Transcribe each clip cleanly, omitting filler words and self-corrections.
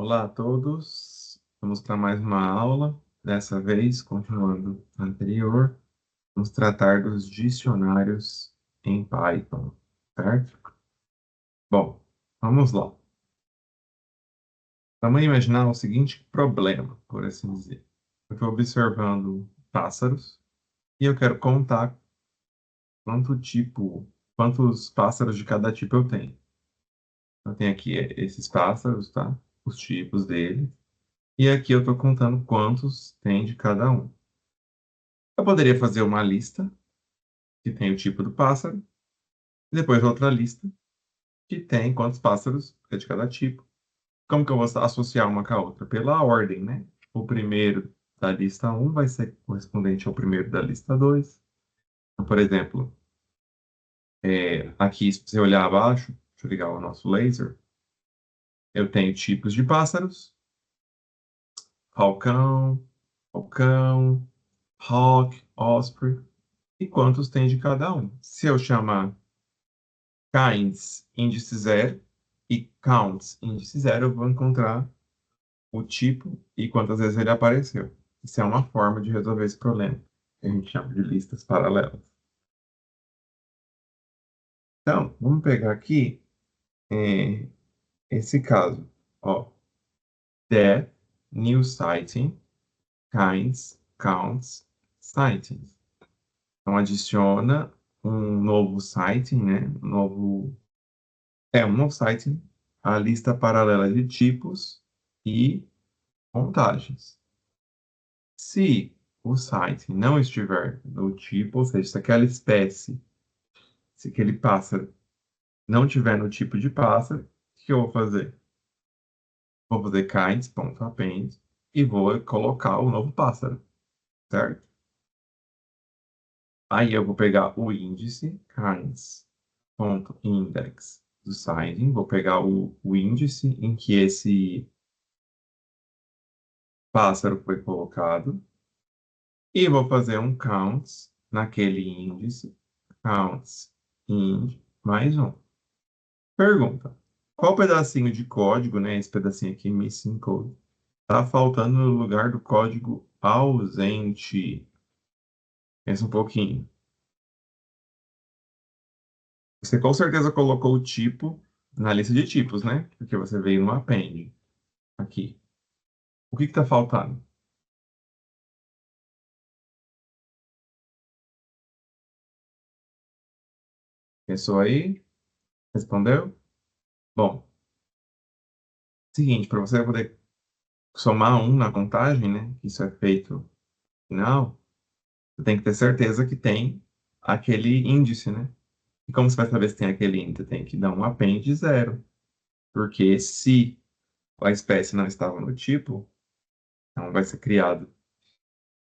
Olá a todos, vamos para mais uma aula. Dessa vez, continuando a anterior, vamos tratar dos dicionários em Python, certo? Bom, vamos lá. Vamos imaginar o seguinte problema, por assim dizer. Eu estou observando pássaros e eu quero contar quantos pássaros de cada tipo eu tenho. Eu tenho aqui esses pássaros, tá? Os tipos deles. E aqui eu estou contando quantos tem de cada um. Eu poderia fazer uma lista que tem o tipo do pássaro, e depois outra lista que tem quantos pássaros é de cada tipo. Como que eu vou associar uma com a outra? Pela ordem, né? O primeiro da lista um vai ser correspondente ao primeiro da lista 2. Então, por exemplo, aqui, se você olhar abaixo, deixa eu ligar o nosso laser, eu tenho tipos de pássaros, falcão, falcão, hawk, osprey, e quantos tem de cada um. Se eu chamar kinds índice zero e counts índice zero, eu vou encontrar o tipo e quantas vezes ele apareceu. Isso é uma forma de resolver esse problema, que a gente chama de listas paralelas. Então, vamos pegar aqui eh, esse caso. Ó, that, new sighting, kinds, counts, sightings. Então, adiciona um novo sighting, né? Um novo sighting, a lista paralela de tipos e contagens. Se o site não estiver no tipo, ou seja, se aquela espécie, se aquele pássaro não estiver no tipo de pássaro, o que eu vou fazer? Vou fazer kinds.append e vou colocar o novo pássaro, certo? Aí eu vou pegar o índice, kinds.index do sighting, vou pegar o índice em que esse pássaro foi colocado e vou fazer um counts naquele índice, counts ind mais um. Pergunta: qual pedacinho de código, né? Esse pedacinho aqui, missing code, tá faltando no lugar do código ausente? Pensa um pouquinho. Você com certeza colocou o tipo na lista de tipos, né? Porque você veio no append aqui. O que que tá faltando? Pensou aí? Respondeu? Bom, seguinte, para você poder somar um na contagem, né? Isso é feito no final. Você tem que ter certeza que tem aquele índice, né? E como você vai saber se tem aquele índice? Tem que dar um append zero. Porque se a espécie não estava no tipo, então vai ser criado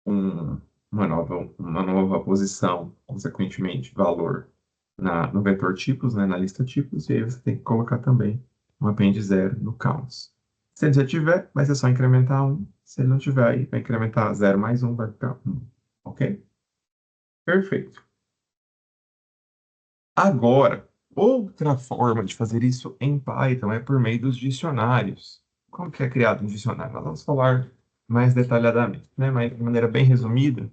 um- uma nova posição, consequentemente, valor no vetor tipos, né? Na lista tipos, e aí você tem que colocar também um append zero no counts. Se ele já tiver, vai ser só incrementar um. Se ele não tiver, aí vai incrementar zero mais um, vai ficar um. Ok? Perfeito. Agora, outra forma de fazer isso em Python é por meio dos dicionários. Como que é criado um dicionário? Nós vamos falar mais detalhadamente, né? Mas de maneira bem resumida,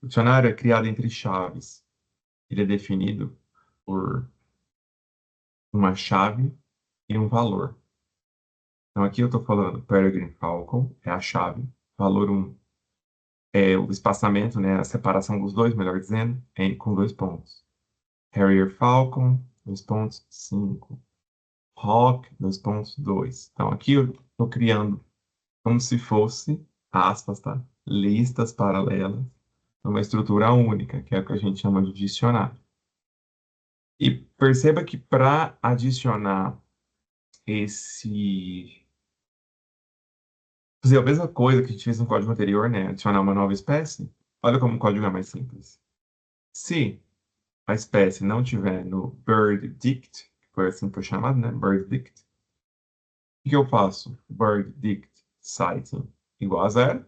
o dicionário é criado entre chaves. Ele é definido por uma chave e um valor. Então, aqui eu estou falando Peregrine Falcon, é a chave. Valor um é o espaçamento, né? A separação dos dois, melhor dizendo, com dois pontos. Harrier Falcon, dois pontos, 5. Rock, dois pontos, 2. Então, aqui eu estou criando como se fosse, aspas, tá? Listas paralelas, numa estrutura única, que é o que a gente chama de dicionário. E perceba que para adicionar esse. Fazer a mesma coisa que a gente fez no código anterior, né? Adicionar uma nova espécie, olha como o código é mais simples. Se a espécie não tiver no bird dict, que foi assim que foi chamado, né? Bird dict, o que eu faço? Bird dict sighting igual a zero.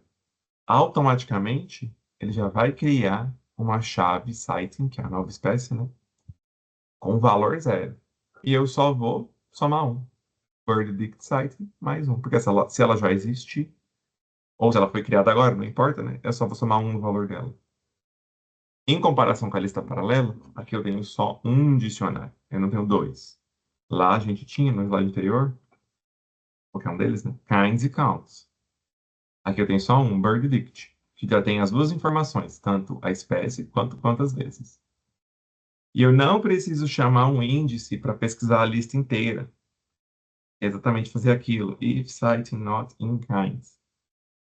Automaticamente ele já vai criar uma chave sighting, que é a nova espécie, né? Com valor zero. E eu só vou somar um. word dict site mais um, porque se ela já existe, ou se ela foi criada agora, não importa, né? É só você somar um no valor dela. Em comparação com a lista paralela, aqui eu tenho só um dicionário, eu não tenho dois. Lá a gente tinha, no slide anterior, qualquer um deles, né? Kinds e counts. Aqui eu tenho só um, bird dict, que já tem as duas informações, tanto a espécie quanto quantas vezes. E eu não preciso chamar um índice para pesquisar a lista inteira. É exatamente fazer aquilo, if citing not in kinds.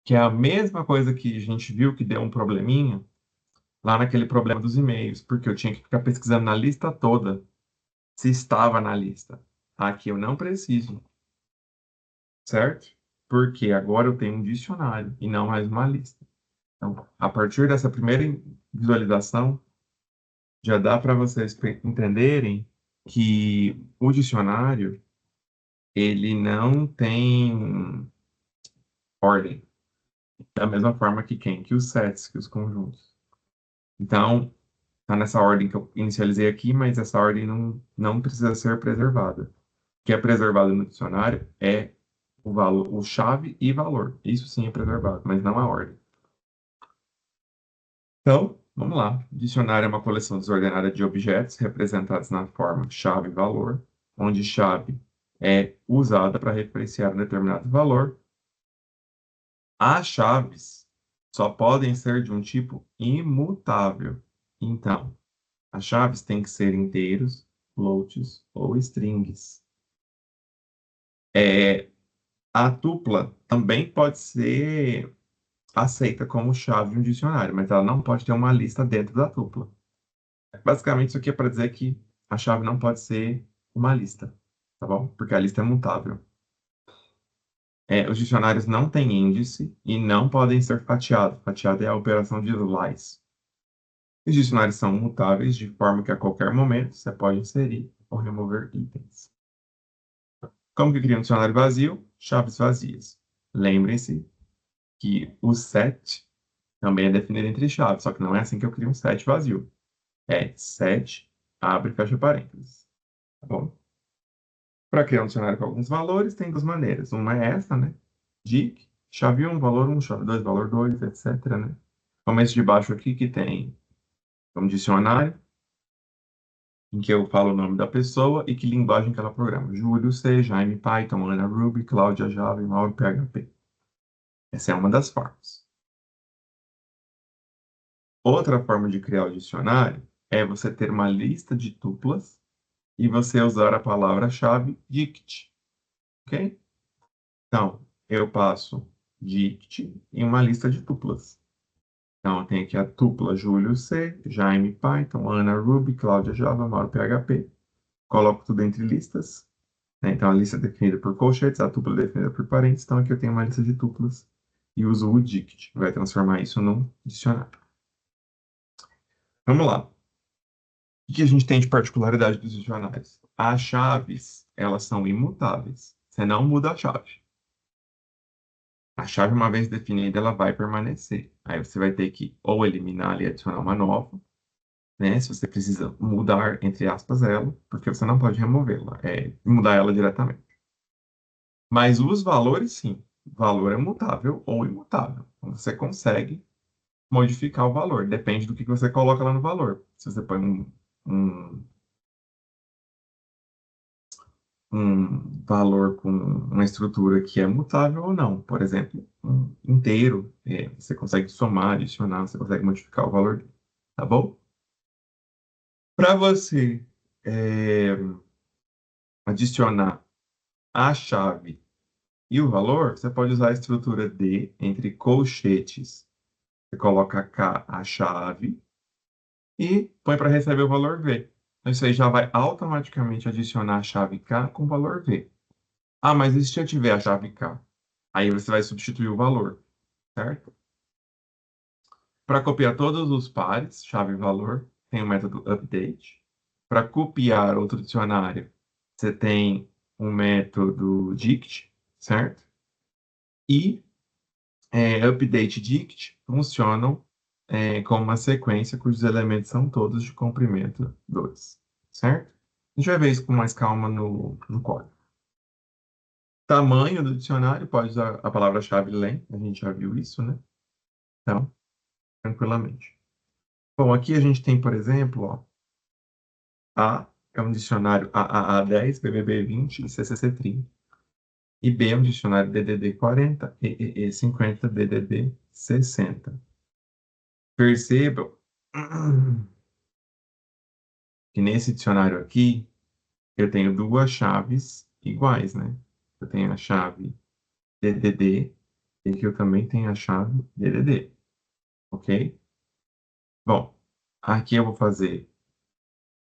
Que é a mesma coisa que a gente viu que deu um probleminha lá naquele problema dos e-mails, porque eu tinha que ficar pesquisando na lista toda se estava na lista. Aqui eu não preciso, certo? Porque agora eu tenho um dicionário e não mais uma lista. Então, a partir dessa primeira visualização, já dá para vocês entenderem que o dicionário ele não tem ordem, da mesma forma que quem? Que os sets, que os conjuntos. Então, tá nessa ordem que eu inicializei aqui, mas essa ordem não precisa ser preservada. O que é preservado no dicionário é o valor, o chave e valor. Isso sim é preservado, mas não a ordem. Então, vamos lá. Dicionário é uma coleção desordenada de objetos representados na forma chave e valor, onde chave é usada para referenciar um determinado valor. As chaves só podem ser de um tipo imutável. Então, as chaves têm que ser inteiros, floats ou strings. A tupla também pode ser aceita como chave de um dicionário, mas ela não pode ter uma lista dentro da tupla. Basicamente, isso aqui é para dizer que a chave não pode ser uma lista, tá bom? Porque a lista é mutável. Os dicionários não têm índice e não podem ser fatiados. Fatiado é a operação de slice. Os dicionários são mutáveis de forma que a qualquer momento você pode inserir ou remover itens. Como que cria um dicionário vazio? Chaves vazias. Lembrem-se que o set também é definido entre chaves, só que não é assim que eu crio um set vazio. É set, abre e fecha parênteses. Tá bom? Para criar um dicionário com alguns valores, tem duas maneiras. Uma é essa, né? Dic, chave um valor um chave 2 valor 2 etc, né? Começo de baixo aqui que tem um dicionário, em que eu falo o nome da pessoa e que linguagem que ela programa. Júlio C, Jaime Python, Ana Ruby, Cláudia Java e Mauro PHP. Essa é uma das formas. Outra forma de criar o dicionário é você ter uma lista de tuplas e você usar a palavra-chave dict, ok? Então, eu passo dict em uma lista de tuplas. Então, eu tenho aqui a tupla Júlio C, Jaime Python, Ana Ruby, Cláudia Java, Mauro PHP. Coloco tudo entre listas, né? Então, a lista é definida por colchetes, a tupla é definida por parênteses. Então, aqui eu tenho uma lista de tuplas e uso o dict. Vai transformar isso num dicionário. Vamos lá. O que a gente tem de particularidade dos dicionários? As chaves, elas são imutáveis. Você não muda a chave. A chave, uma vez definida, ela vai permanecer. Aí você vai ter que ou eliminar e adicionar uma nova, né? Se você precisa mudar, entre aspas, ela, porque você não pode removê-la, mudar ela diretamente. Mas os valores, sim. O valor é mutável ou imutável. Então, você consegue modificar o valor. Depende do que você coloca lá no valor. Se você põe um um valor com uma estrutura que é mutável ou não. Por exemplo, um inteiro, você consegue somar, adicionar, você consegue modificar o valor dele, tá bom? Para você é, adicionar a chave e o valor, você pode usar a estrutura D entre colchetes. Você coloca K a chave e põe para receber o valor V. Então, isso aí já vai automaticamente adicionar a chave K com o valor V. Ah, mas e se eu tiver a chave K? Aí você vai substituir o valor, certo? Para copiar todos os pares, chave e valor, tem o método update. Para copiar outro dicionário, você tem o método dict, certo? E update e dict funcionam como uma sequência cujos elementos são todos de comprimento 2, certo? A gente vai ver isso com mais calma no código. Tamanho do dicionário, pode usar a palavra-chave len, a gente já viu isso, né? Então, tranquilamente. Bom, aqui a gente tem, por exemplo, ó, A é um dicionário AAA10, BBB 20 e CCC 30. E B é um dicionário DDD 40, EEE 50, DDD 60. Percebam que nesse dicionário aqui, eu tenho duas chaves iguais, né? Eu tenho a chave DDD e aqui eu também tenho a chave DDD, ok? Bom, aqui eu vou fazer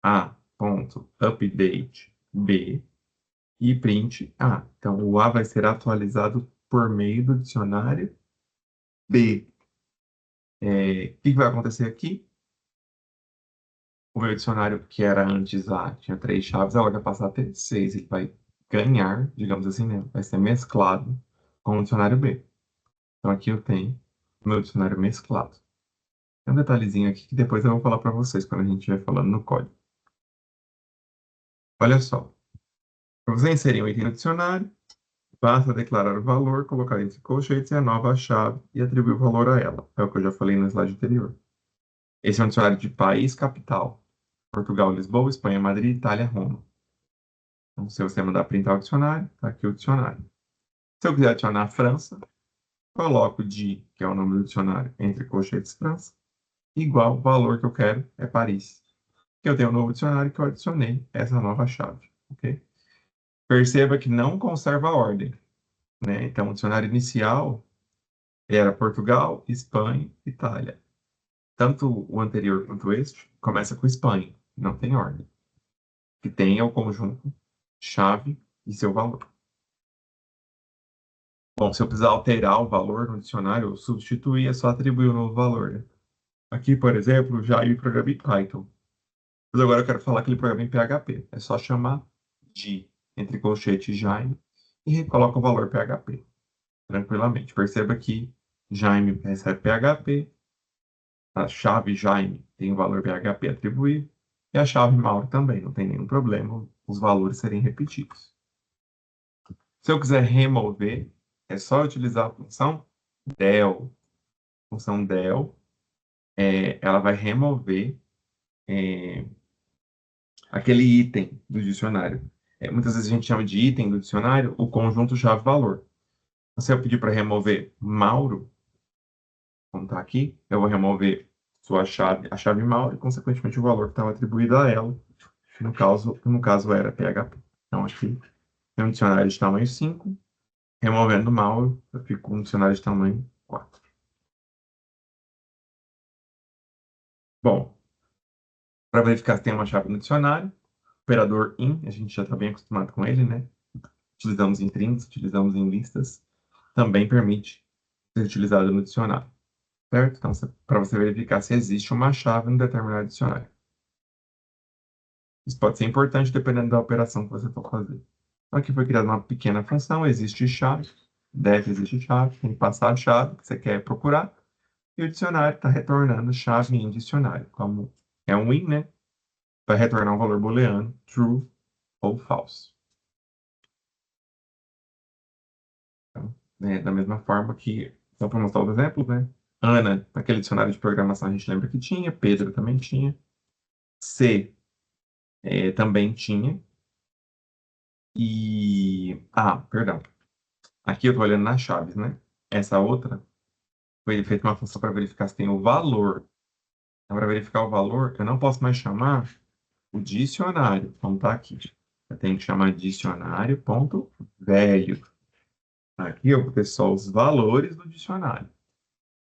A.update B e print A. Então, o A vai ser atualizado por meio do dicionário B. O que vai acontecer aqui? O meu dicionário, que era antes A, tinha três chaves, agora vai passar a ter seis. Ele vai ganhar, digamos assim, né? Vai ser mesclado com o dicionário B. Então, aqui eu tenho o meu dicionário mesclado. Tem um detalhezinho aqui que depois eu vou falar para vocês quando a gente estiver falando no código. Olha só. Para você inserir um item no dicionário, basta declarar o valor, colocar entre colchetes e a nova chave e atribuir o valor a ela. É o que eu já falei no slide anterior. Esse é um dicionário de país capital. Portugal, Lisboa, Espanha, Madrid, Itália, Roma. Então, se você mandar printar o dicionário, está aqui o dicionário. Se eu quiser adicionar a França, coloco de, que é o nome do dicionário, entre colchetes França, igual o valor que eu quero é Paris. Que eu tenho um novo dicionário que eu adicionei essa nova chave. Ok? Perceba que não conserva a ordem, né? Então, o dicionário inicial era Portugal, Espanha, Itália. Tanto o anterior quanto este começa com Espanha, não tem ordem. O que tem é o conjunto, chave e seu valor. Bom, se eu precisar alterar o valor no dicionário, ou substituir, é só atribuir um novo valor, né? Aqui, por exemplo, já eu programa em Python. Mas agora eu quero falar aquele programa em PHP. É só chamar de, entre colchete Jaime, e recoloca o valor PHP, tranquilamente. Perceba que Jaime recebe PHP, a chave Jaime tem o valor PHP atribuído, e a chave Mauro também, não tem nenhum problema os valores serem repetidos. Se eu quiser remover, é só utilizar a função del. A função del, ela vai remover é, aquele item do dicionário. Muitas vezes a gente chama de item do dicionário o conjunto chave-valor. Se eu pedir para remover Mauro, como está aqui, eu vou remover sua chave, a chave Mauro, e, consequentemente, o valor que estava atribuído a ela, no caso era PHP. Então, aqui tem um dicionário de tamanho 5, removendo Mauro, eu fico com um dicionário de tamanho 4. Bom, para verificar se tem uma chave no dicionário, operador in, a gente já está bem acostumado com ele, né? Utilizamos em strings, utilizamos em listas, também permite ser utilizado no dicionário, certo? Então, para você verificar se existe uma chave no determinado dicionário. Isso pode ser importante dependendo da operação que você for fazer. Então, aqui foi criada uma pequena função, existe chave, deve existir chave, tem que passar a chave que você quer procurar, e o dicionário está retornando chave em dicionário. Como é um in, né? Vai retornar um valor booleano, true ou false. Então, né, da mesma forma que, só para mostrar os exemplos, né? Ana, naquele dicionário de programação a gente lembra que tinha, Pedro também tinha, C também tinha, perdão, aqui eu estou olhando nas chaves, né? Essa outra foi feita uma função para verificar se tem o valor. Então, para verificar o valor, eu não posso mais chamar o dicionário, como está aqui. Eu tenho que chamar dicionário ponto velho. Aqui eu vou ter só os valores do dicionário.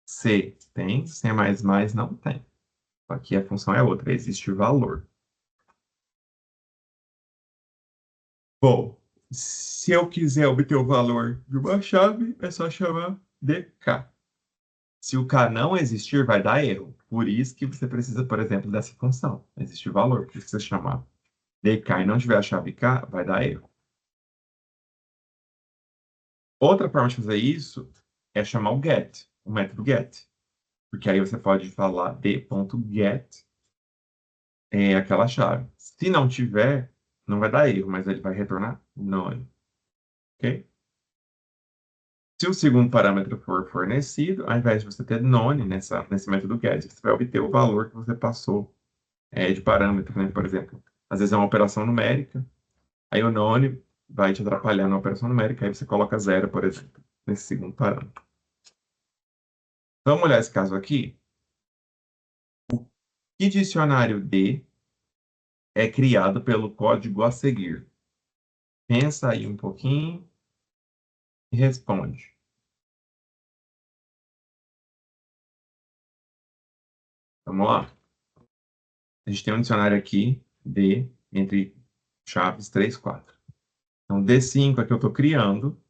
C tem, C++ não tem. Aqui a função é outra, existe valor. Bom, se eu quiser obter o valor de uma chave, é só chamar de K. Se o K não existir, vai dar erro. Por isso que você precisa, por exemplo, dessa função. Existe valor, por isso que você chamar de K e não tiver a chave K, vai dar erro. Outra forma de fazer isso é chamar o get, o método get. Porque aí você pode falar d.get aquela chave. Se não tiver, não vai dar erro, mas ele vai retornar none. ok? Se o segundo parâmetro for fornecido, ao invés de você ter none nesse método get, você vai obter o valor que você passou de parâmetro, né? Por exemplo, às vezes é uma operação numérica, aí o none vai te atrapalhar na operação numérica, aí você coloca zero, por exemplo, nesse segundo parâmetro. Vamos olhar esse caso aqui. Que dicionário D é criado pelo código a seguir? Pensa aí um pouquinho e responde. Vamos lá? A gente tem um dicionário aqui, D, entre chaves 3 4. Então, D5 é que eu estou criando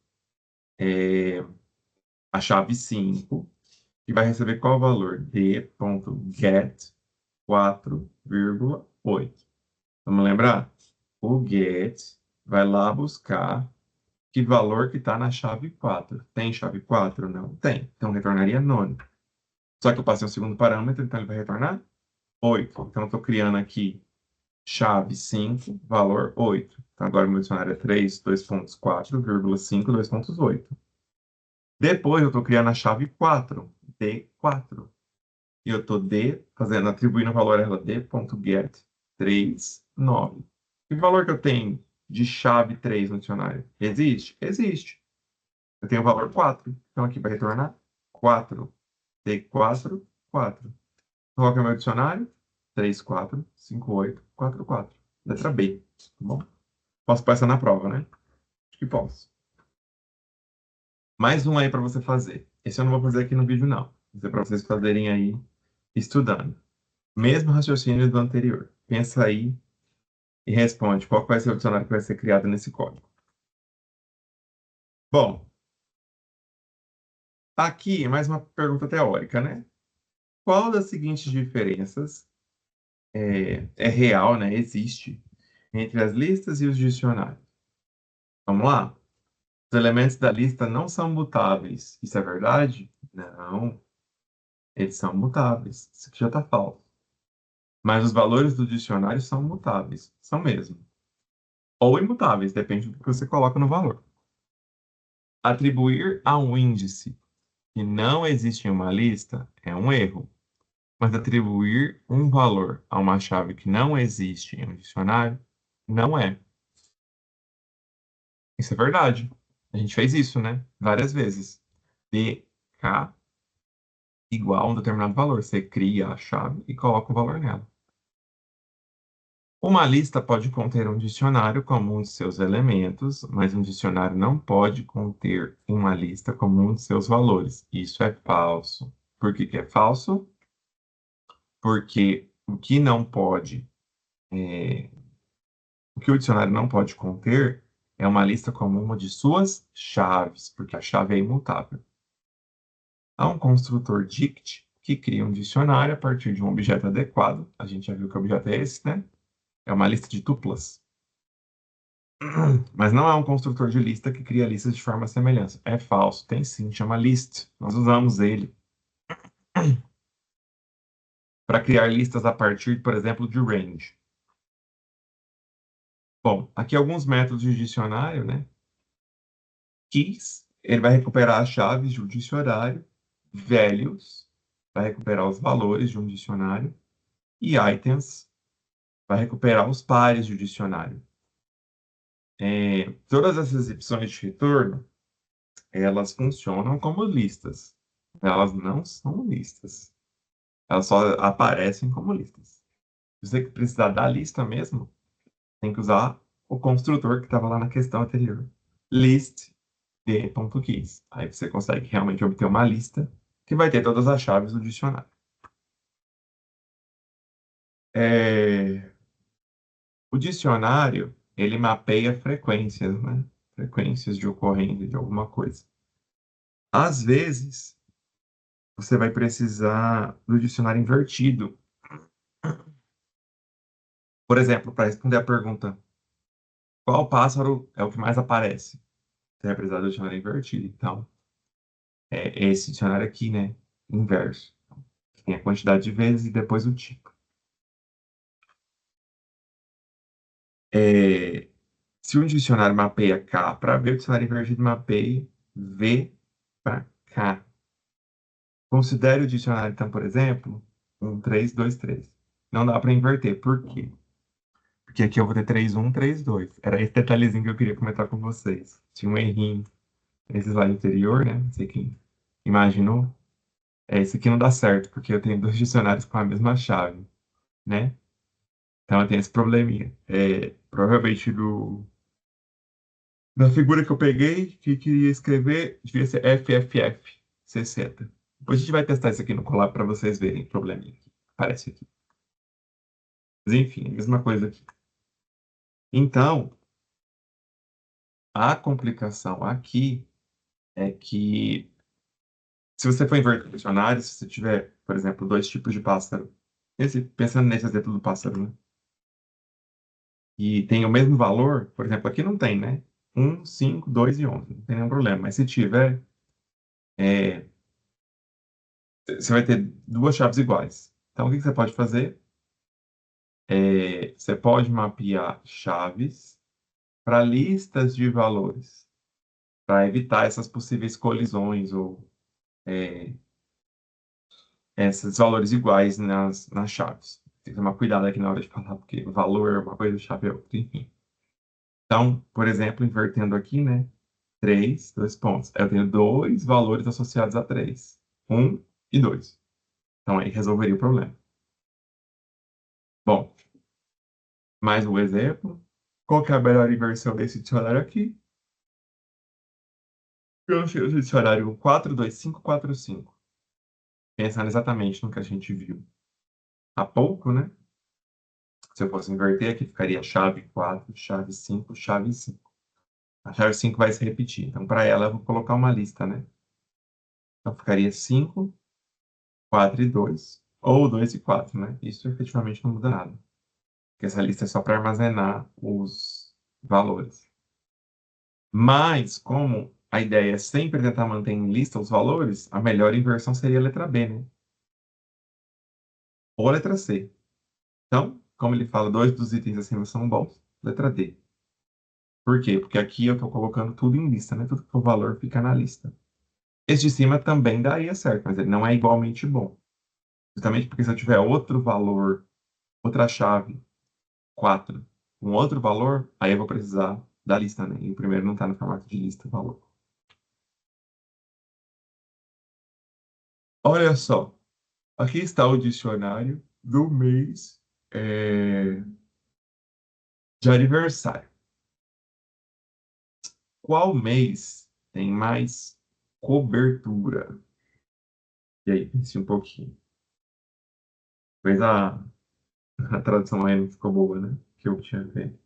a chave 5, que vai receber qual valor? D.get 4,8. Vamos lembrar? O get vai lá buscar que valor que está na chave 4. Tem chave 4? Não tem. Então, retornaria none. Só que eu passei o segundo parâmetro, então ele vai retornar 8. Então, eu estou criando aqui chave 5, valor 8. Então, agora meu dicionário é 3, 2.4,5, 2.8. Depois, eu estou criando a chave 4, D4. E eu estou atribuindo o valor a ela D.get 3, 9. Que valor que eu tenho de chave 3 no dicionário? Existe? Existe. Eu tenho o valor 4. Então, aqui vai retornar 4. D4, 4. Qual que é o meu dicionário? 3, 4, 5, 8, 4, 4. Letra B. Tá bom? Posso passar na prova, né? Acho que posso. Mais um aí para você fazer. Esse eu não vou fazer aqui no vídeo, não. Vou fazer para vocês fazerem aí estudando. Mesmo raciocínio do anterior. Pensa aí e responde qual que vai ser o dicionário que vai ser criado nesse código. Bom, aqui mais uma pergunta teórica, né? Qual das seguintes diferenças é real, né? Existe entre as listas e os dicionários? Vamos lá? Os elementos da lista não são mutáveis. Isso é verdade? Não, eles são mutáveis. Isso aqui já está falso. Mas os valores do dicionário são mutáveis. São mesmo. Ou imutáveis, depende do que você coloca no valor. Atribuir a um índice que não existe em uma lista é um erro. Mas atribuir um valor a uma chave que não existe em um dicionário não é. Isso é verdade. A gente fez isso, né? Várias vezes. DK igual a um determinado valor. Você cria a chave e coloca o valor nela. Uma lista pode conter um dicionário como um de seus elementos, mas um dicionário não pode conter uma lista como um de seus valores. Isso é falso. Por que que é falso? Porque o que o dicionário não pode conter é uma lista como uma de suas chaves, porque a chave é imutável. Há um construtor dict que cria um dicionário a partir de um objeto adequado. A gente já viu que objeto é esse, né? É uma lista de tuplas. Mas não é um construtor de lista que cria listas de forma semelhante. É falso. Tem sim, chama list. Nós usamos ele para criar listas a partir, por exemplo, de range. Bom, aqui alguns métodos de dicionário, né? Keys, ele vai recuperar as chaves de um dicionário. Values, vai recuperar os valores de um dicionário. E items, vai recuperar os pares de um dicionário. Todas essas opções de retorno, elas funcionam como listas. Elas não são listas. Elas só aparecem como listas. Se você precisar da lista mesmo, tem que usar o construtor que estava lá na questão anterior. List de.keys. Aí você consegue realmente obter uma lista que vai ter todas as chaves do dicionário. O dicionário, ele mapeia frequências, né? Frequências de ocorrência de alguma coisa. Às vezes, você vai precisar do dicionário invertido. Por exemplo, para responder a pergunta, qual pássaro é o que mais aparece? Você vai precisar do dicionário invertido. Então, é esse dicionário aqui, né? Inverso. Tem a quantidade de vezes e depois o tipo. Se um dicionário mapeia K para V, o dicionário invertido mapeia V para K. Considere o dicionário, então, por exemplo, 3, 2, 3. Não dá para inverter. Por quê? Porque aqui eu vou ter 3, 1, 3, 2. Era esse detalhezinho que eu queria comentar com vocês. Tinha um errinho nesse slide anterior, né? Não sei quem imaginou. Esse aqui não dá certo, porque eu tenho dois dicionários com a mesma chave, né? Então eu tenho esse probleminha. Provavelmente da figura que eu peguei, que queria escrever, devia ser FFF 60. Depois a gente vai testar isso aqui no Colab para vocês verem o probleminha que aparece aqui. Mas enfim, a mesma coisa aqui. Então, a complicação aqui é que se você for inverter o dicionário, se você tiver, por exemplo, dois tipos de pássaro, pensando nesse exemplo do pássaro, né? E tem o mesmo valor, por exemplo, aqui não tem, né? 1, 5, 2 e 11, não tem nenhum problema. Mas se tiver, é, você vai ter duas chaves iguais. Então, o que que você pode fazer? Você pode mapear chaves para listas de valores, para evitar essas possíveis colisões ou é, esses valores iguais nas chaves. Tem que tomar cuidado aqui na hora de falar, porque valor é uma coisa, chave é outra, enfim. Então, por exemplo, invertendo aqui, né? 3, 2 pontos. Eu tenho dois valores associados a 3. 1 e 2. Então, aí resolveria o problema. Bom, mais um exemplo. Qual que é a melhor inversão desse dicionário aqui? Eu achei o dicionário 4, 2, 5, 4, 5. Pensando exatamente no que a gente viu há pouco, né? Se eu fosse inverter, aqui ficaria chave 4, chave 5, chave 5. A chave 5 vai se repetir. Então, para ela, eu vou colocar uma lista, né? Então, ficaria 5, 4 e 2. Ou 2 e 4, né? Isso efetivamente não muda nada. Porque essa lista é só para armazenar os valores. Mas, como a ideia é sempre tentar manter em lista os valores, a melhor inversão seria a letra B, né? Ou a letra C. Então, como ele fala, dois dos itens acima são bons, letra D. Por quê? Porque aqui eu estou colocando tudo em lista, né? Tudo que for valor fica na lista. Esse de cima também daria certo, mas ele não é igualmente bom. Justamente porque se eu tiver outro valor, outra chave, 4, um outro valor, aí eu vou precisar da lista, né? E o primeiro não está no formato de lista, valor. Olha só, aqui está o dicionário do mês de aniversário. Qual mês tem mais cobertura? E aí, pense um pouquinho. Pois a tradução aí não ficou boa, né? Que eu tinha feito.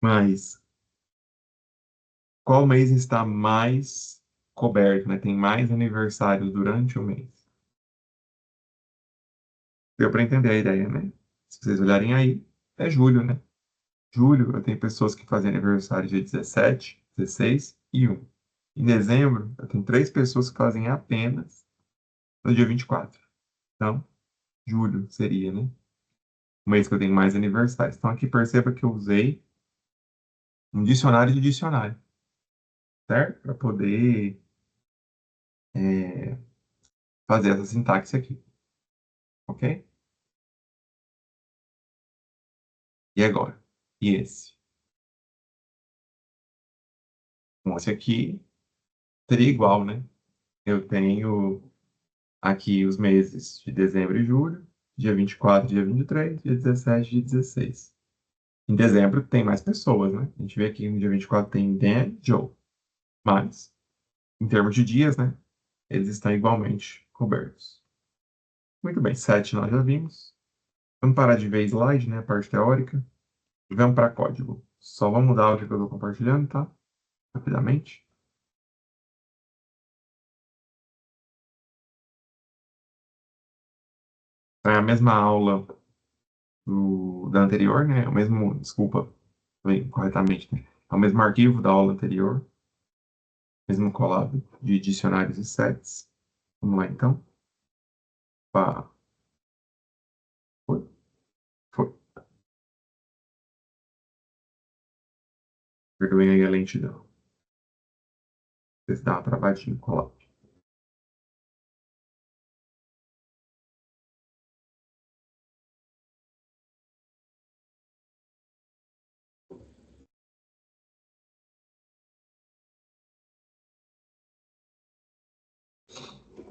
Mas qual mês está mais coberto, né? Tem mais aniversários durante o mês? Deu para entender a ideia, né? Se vocês olharem aí, é julho, né? Julho, eu tenho pessoas que fazem aniversário dia 17, 16 e 1. Em dezembro, eu tenho três pessoas que fazem apenas no dia 24. Então, julho seria, né? O mês que eu tenho mais aniversários. Então, aqui perceba que eu usei um dicionário de dicionário, certo? Para poder é, fazer essa sintaxe aqui, ok? E agora? E esse? Bom, esse aqui seria igual, né? Eu tenho aqui os meses de dezembro e julho, dia 24, dia 23, dia 17, dia 16. Em dezembro tem mais pessoas, né? A gente vê aqui no dia 24 tem Dan e Joe. Mas, em termos de dias, né? Eles estão igualmente cobertos. Muito bem, 7 nós já vimos. Vamos parar de ver slide, né? A parte teórica. E vamos para código. Só vamos mudar o que eu estou compartilhando, tá? Rapidamente. É a mesma aula da anterior, né? O mesmo, desculpa, falei corretamente, né? É o mesmo arquivo da aula anterior, mesmo collab de dicionários e sets. Vamos lá, então. Pá, foi, foi. Perdoem aí a lentidão. Vocês dão uma travadinha, colar.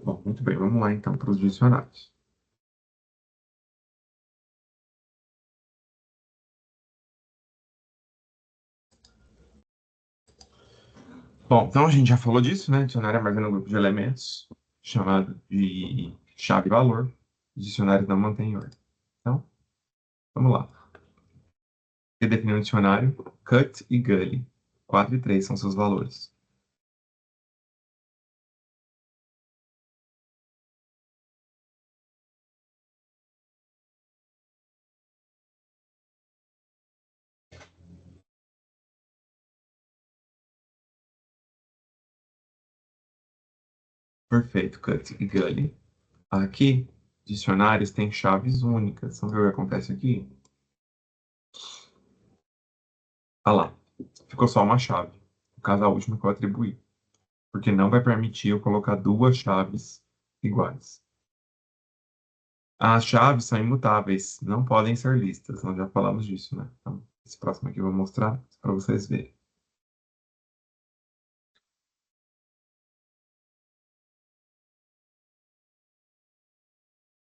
Bom, muito bem, vamos lá então para os dicionários. Bom, então a gente já falou disso, né? Dicionário armazena um grupo de elementos chamado de chave-valor. Dicionário não mantém ordem. Então, vamos lá. Que definiu o dicionário? Cut e gully. 4 e 3 são seus valores. Perfeito, cut e gully. Aqui, dicionários têm chaves únicas. Vamos ver o que acontece aqui? Ah lá, ficou só uma chave. No caso, a última que eu atribuí. Porque não vai permitir eu colocar duas chaves iguais. As chaves são imutáveis, não podem ser listas. Nós já falamos disso, né? Então, esse próximo aqui eu vou mostrar para vocês verem.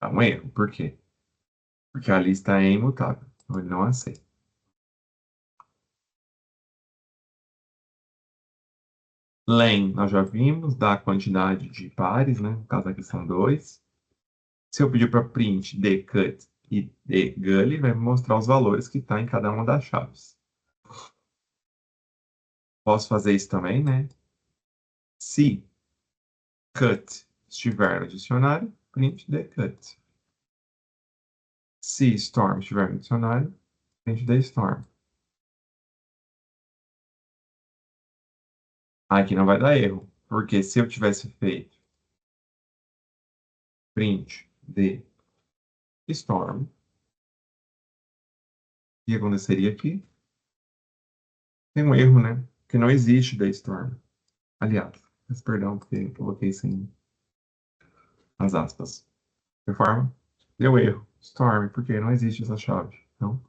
Tá um erro. Por quê? Porque a lista é imutável. Então, ele não aceita. Len, nós já vimos, dá a quantidade de pares, né? No caso aqui são dois. Se eu pedir para print dcut e dgully, vai me mostrar os valores que está em cada uma das chaves. Posso fazer isso também, né? Se cut estiver no dicionário, print dcut. Se storm estiver no dicionário, print storm. Aqui não vai dar erro, porque se eu tivesse feito print de storm, o que aconteceria aqui? Tem um erro, né? Que não existe da storm. Aliás, peço perdão porque eu coloquei sem as aspas. De forma, deu erro. Storm, porque não existe essa chave. Então,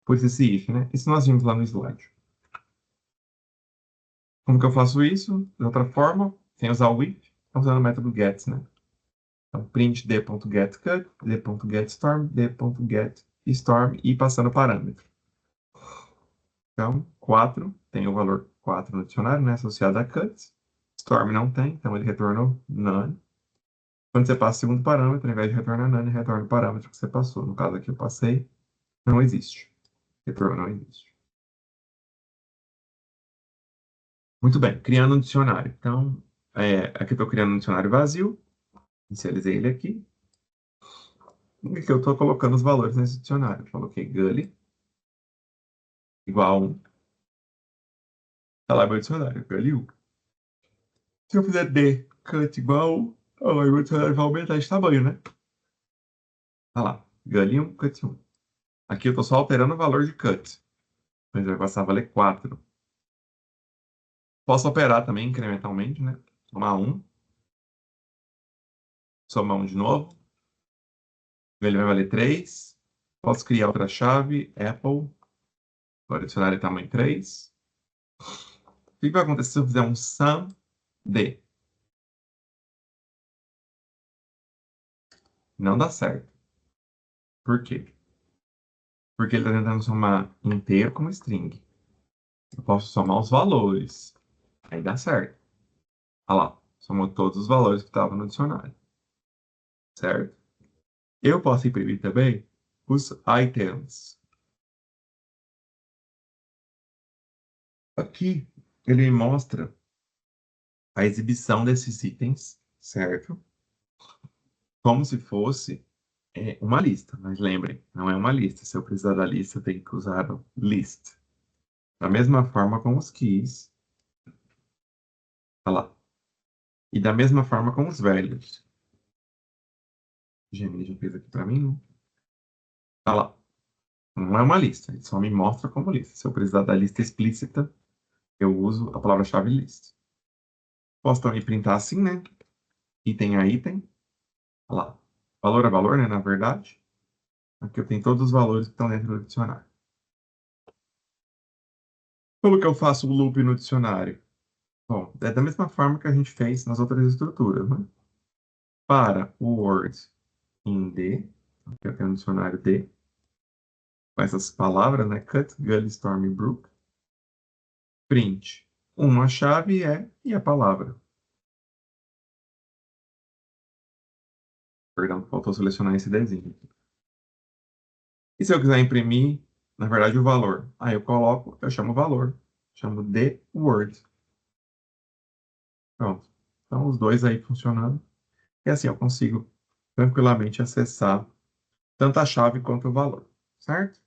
pus esse if, né? Isso nós vimos lá no slide. Como que eu faço isso? De outra forma, sem usar o if, usando o método get, né? Então, print d.getCut, d.getStorm, d.getStorm e passando o parâmetro. Então, 4 tem o valor 4 no dicionário, né? Associado a cut. Storm não tem, então ele retornou none. Quando você passa o segundo parâmetro, ao invés de retornar none, retorna o parâmetro que você passou. No caso aqui eu passei, não existe. Retorno não existe. Muito bem, criando um dicionário. Então, aqui eu estou criando um dicionário vazio. Inicializei ele aqui. E aqui eu estou colocando os valores nesse dicionário. Coloquei gully igual a 1. Está lá meu dicionário, gully 1. Se eu fizer d cut igual a 1, aí meu dicionário vai aumentar de tamanho, né? Tá lá, gully 1, cut 1. Aqui eu estou só alterando o valor de cut. Mas vai passar a valer 4. Posso operar também incrementalmente, né? Somar 1, somar 1 de novo. Ele vai valer 3. Posso criar outra chave, Apple. Agora o dicionário é tamanho 3. O que vai acontecer se eu fizer um sum de? Não dá certo. Por quê? Porque ele está tentando somar inteiro com string. Eu posso somar os valores. Aí dá certo. Olha lá, somou todos os valores que estavam no dicionário. Certo? Eu posso imprimir também os items. Aqui ele mostra a exibição desses itens, certo? Como se fosse uma lista. Mas lembrem, não é uma lista. Se eu precisar da lista, eu tenho que usar o list. Da mesma forma com os keys. Olha lá. E da mesma forma com os values. Gemini já fez aqui para mim, né? Olha lá. Não é uma lista. Ele só me mostra como lista. Se eu precisar da lista explícita, eu uso a palavra-chave list. Posso também printar assim, né? Item a item. Olha lá. Valor a valor, né? Na verdade. Aqui eu tenho todos os valores que estão dentro do dicionário. Como que eu faço o loop no dicionário? Bom, é da mesma forma que a gente fez nas outras estruturas, né? Para o word em D, aqui eu tenho um dicionário D, com essas palavras, né? Cut, Gully, Storm, Brook. Print. Uma chave é e a palavra. Perdão, faltou selecionar esse desenho. E se eu quiser imprimir, na verdade, o valor? Aí eu chamo valor. Chamo de Word. Pronto. Então, os dois aí funcionando. E assim eu consigo tranquilamente acessar tanto a chave quanto o valor. Certo?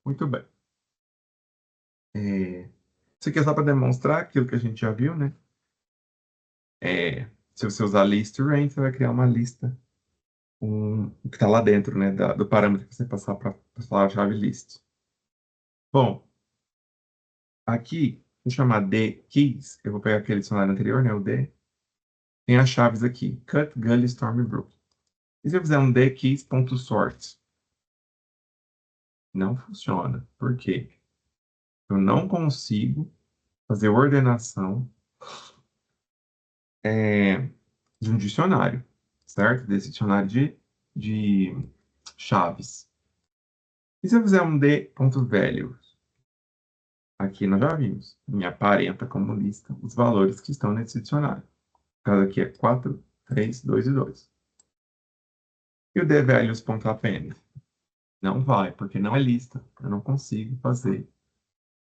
Muito bem. Isso aqui é só para demonstrar aquilo que a gente já viu, né? Se você usar list range, você vai criar uma lista o que está lá dentro, né? Do parâmetro que você passar para a palavra-chave list. Bom, aqui, vou chamar de keys. Eu vou pegar aquele dicionário anterior, né? O D. Tem as chaves aqui. Cut, Gully, Storm, Brook. E se eu fizer um dkeys.sort? Não funciona. Por quê? Eu não consigo fazer ordenação é, de um dicionário, certo? Desse dicionário de chaves. E se eu fizer um d.value? Aqui nós já vimos. Me aparenta como lista os valores que estão nesse dicionário. O caso aqui é 4, 3, 2 e 2. E o dvalues.append? Não vai, porque não é lista. Eu não consigo fazer.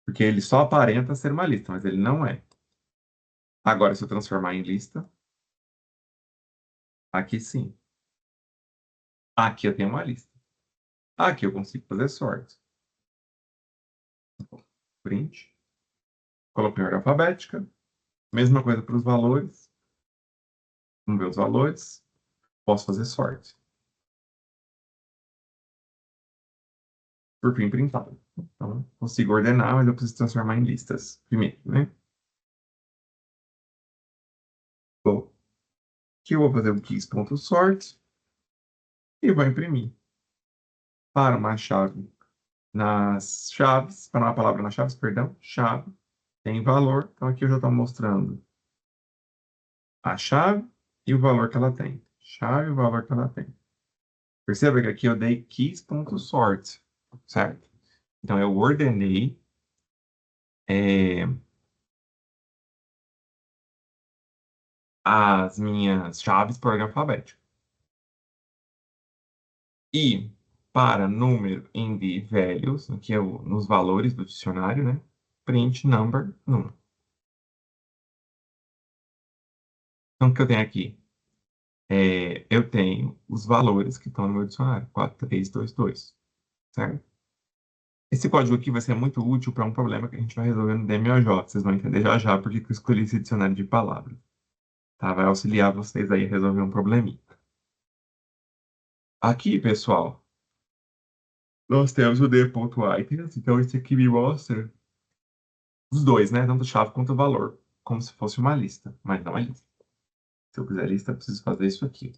Porque ele só aparenta ser uma lista, mas ele não é. Agora, se eu transformar em lista, aqui sim. Aqui eu tenho uma lista. Aqui eu consigo fazer sort. Print. Coloquei em ordem alfabética. Mesma coisa para os valores. Vamos ver os valores. Posso fazer sort. Por fim, printado. Então, consigo ordenar, mas eu preciso transformar em listas primeiro, né? Bom, aqui eu vou fazer o keys.sort e vou imprimir. Para uma chave nas chaves, para uma palavra nas chaves, perdão, chave, tem valor. Então, aqui eu já estou mostrando a chave e o valor que ela tem. Chave e o valor que ela tem. Perceba que aqui eu dei keys.sort, certo? Então, eu ordenei as minhas chaves por ordem alfabética. E para número em the values, que é nos valores do dicionário, né? Print number número. Então, o que eu tenho aqui? Eu tenho os valores que estão no meu dicionário, 4322, certo? Esse código aqui vai ser muito útil para um problema que a gente vai resolver no DMOJ. Vocês vão entender já já porque eu escolhi esse dicionário de palavras. Tá? Vai auxiliar vocês aí a resolver um probleminha. Aqui, pessoal, nós temos o D.items. Então, esse aqui me mostra os dois, né? Tanto chave quanto valor. Como se fosse uma lista. Mas não é lista. Se eu quiser lista, eu preciso fazer isso aqui.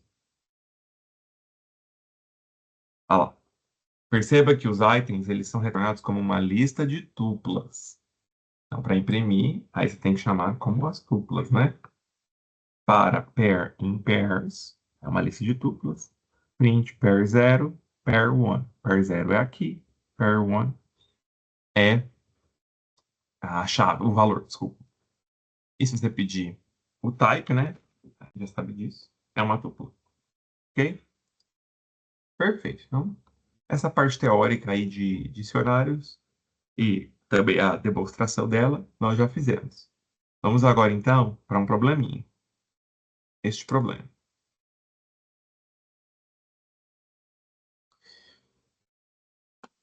Olha lá. Perceba que os itens, eles são retornados como uma lista de tuplas. Então, para imprimir, aí você tem que chamar como as tuplas, né? Para pair in pairs, é uma lista de tuplas. Print pair 0, pair 1. Pair 0 é aqui, pair 1 é a chave, o valor, desculpa. E se você pedir o type, né? Já sabe disso. É uma tupla. Ok? Perfeito. Então, essa parte teórica aí de dicionários e também a demonstração dela, nós já fizemos. Vamos agora, então, para um probleminha. Este problema.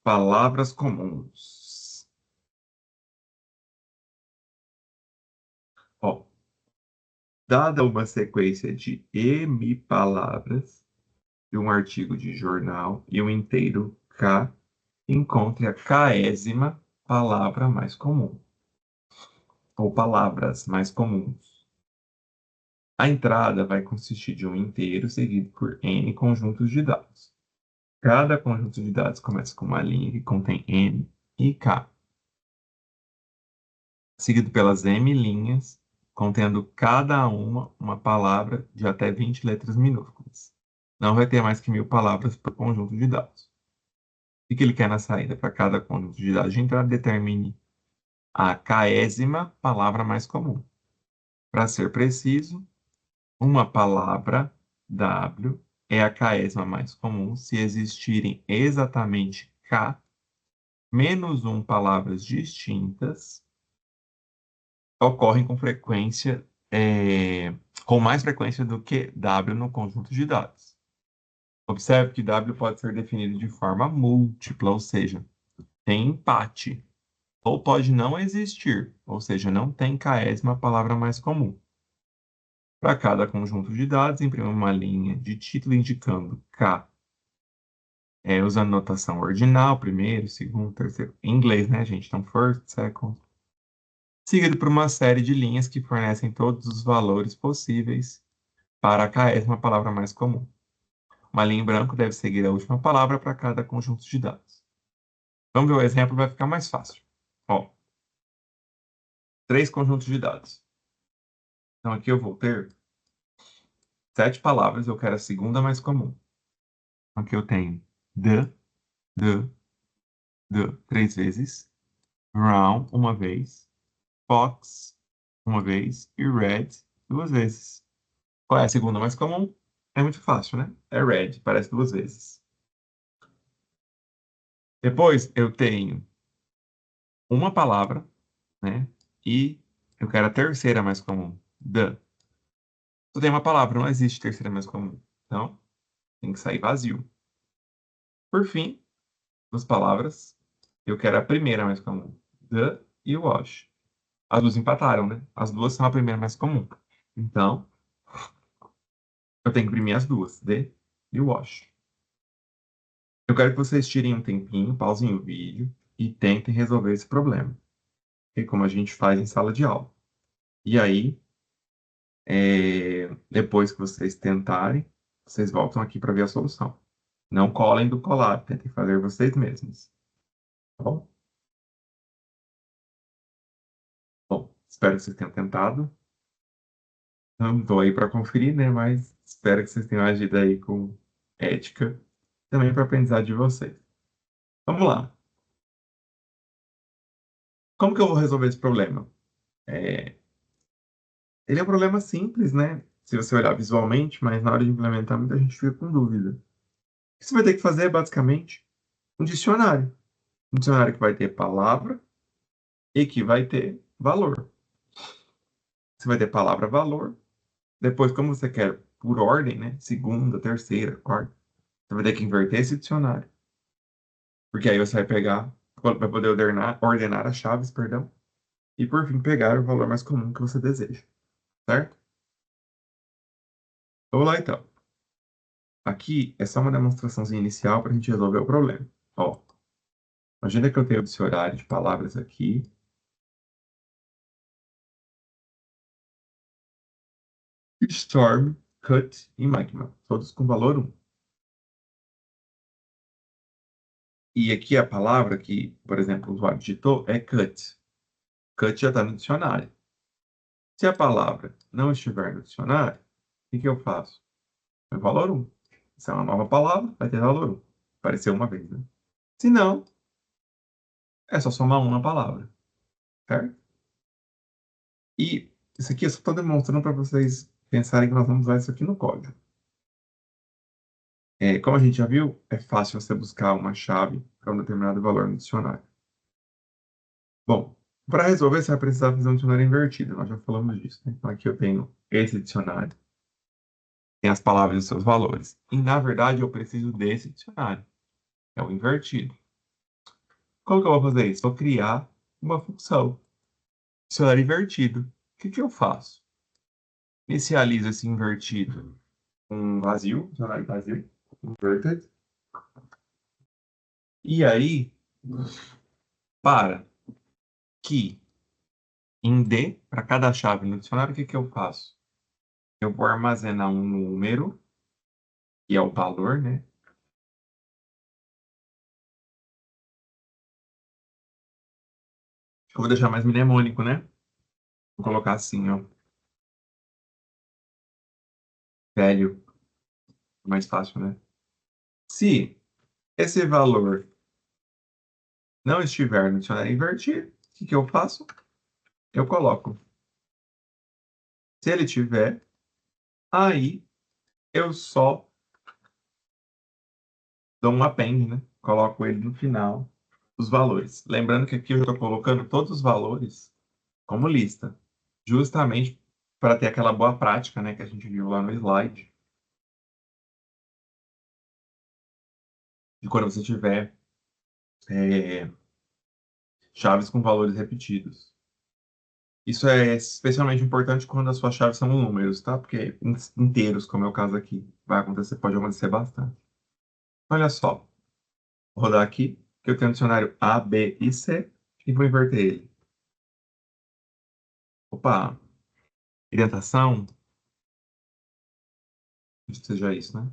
Palavras comuns. Ó, dada uma sequência de M palavras de um artigo de jornal e um inteiro K, encontre a késima palavra mais comum. ou palavras mais comuns. A entrada vai consistir de um inteiro seguido por n conjuntos de dados. Cada conjunto de dados começa com uma linha que contém n e k, seguido pelas m linhas, contendo cada uma palavra de até 20 letras minúsculas. Não vai ter mais que 1000 palavras por conjunto de dados. O que ele quer na saída? Para cada conjunto de dados de entrada, determine a késima palavra mais comum. Para ser preciso, uma palavra W é a késima mais comum se existirem exatamente K menos 1 palavras distintas ocorrem com frequência, com mais frequência do que W no conjunto de dados. Observe que W pode ser definido de forma múltipla, ou seja, tem empate, ou pode não existir, ou seja, não tem késima palavra mais comum. Para cada conjunto de dados, imprima uma linha de título indicando K, usando notação ordinal, primeiro, segundo, terceiro, em inglês, né, gente? Então, first, second. Seguido por uma série de linhas que fornecem todos os valores possíveis para a késima palavra mais comum. Uma linha em branco deve seguir a última palavra para cada conjunto de dados. Vamos ver o exemplo, vai ficar mais fácil. Ó, 3 conjuntos de dados. Então, aqui eu vou ter 7 palavras, eu quero a segunda mais comum. Aqui eu tenho the, 3 vezes, brown, uma vez, fox, uma vez, e red, 2 vezes. Qual é a segunda mais comum? É muito fácil, né? É red, parece 2 vezes. Depois eu tenho uma palavra, né? E eu quero a terceira mais comum, the. Só tem uma palavra, não existe terceira mais comum. Então, tem que sair vazio. Por fim, duas palavras, eu quero a primeira mais comum, the e wash. As duas empataram, né? As duas são a primeira mais comum. Então, eu tenho que imprimir as duas, the e wash. Eu quero que vocês tirem um tempinho, pausem o vídeo e tentem resolver esse problema. Que é como a gente faz em sala de aula. E aí, depois que vocês tentarem, vocês voltam aqui para ver a solução. Não colhem do colado, tentem fazer vocês mesmos. Tá bom? Bom, espero que vocês tenham tentado. Não estou aí para conferir, né? Mas espero que vocês tenham agido aí com ética, também para aprendizado de vocês. Vamos lá. Como que eu vou resolver esse problema? É, Ele é um problema simples, né? Se você olhar visualmente, mas na hora de implementar, muita gente fica com dúvida. O que você vai ter que fazer é basicamente um dicionário. Um dicionário que vai ter palavra e que vai ter valor. Você vai ter palavra, valor. Depois, como você quer por ordem, né? Segunda, terceira, quarta. Você vai ter que inverter esse dicionário. Porque aí você vai pegar, vai poder ordenar as chaves, perdão. E por fim, pegar o valor mais comum que você deseja. Certo? Vamos lá então. Aqui é só uma demonstraçãozinha inicial para a gente resolver o problema. Ó, imagina que eu tenho o dicionário de palavras aqui. Storm, cut e magma. Todos com valor 1. E aqui a palavra que, por exemplo, o usuário digitou é cut. Cut já está no dicionário. Se a palavra não estiver no dicionário, o que eu faço? É valor 1. Se é uma nova palavra, vai ter valor 1. Apareceu uma vez, né? Se não, é só somar 1 na palavra. Certo? E isso aqui eu só estou demonstrando para vocês pensarem que nós vamos usar isso aqui no código. Como a gente já viu, é fácil você buscar uma chave para um determinado valor no dicionário. Bom, para resolver, você vai precisar fazer um dicionário invertido. Nós já falamos disso, né? Então, aqui eu tenho esse dicionário, tem as palavras e os seus valores. E, na verdade, eu preciso desse dicionário. É o invertido. Como que eu vou fazer isso? Vou criar uma função. Dicionário invertido. O que que eu faço? Inicializo esse invertido com vazio, dicionário vazio, inverted. E aí, para que Em D, para cada chave no dicionário, o que que eu faço? Eu vou armazenar um número, que é o valor, né? Eu vou deixar mais mnemônico, né? Vou colocar assim, ó. Velho, mais fácil, né? Se esse valor não estiver no dicionário invertido, o que que eu faço? Eu coloco. Se ele tiver, aí eu só dou um append, né? Coloco ele no final, os valores. Lembrando que aqui eu estou colocando todos os valores como lista, justamente para ter aquela boa prática, né, que a gente viu lá no slide, de quando você tiver é, chaves com valores repetidos. Isso é especialmente importante quando as suas chaves são números, tá? Porque inteiros, como é o caso aqui, vai acontecer, pode acontecer bastante. Olha só, vou rodar aqui, que eu tenho o dicionário A, B e C, e vou inverter ele. Opa, orientação, acho que seja isso, né?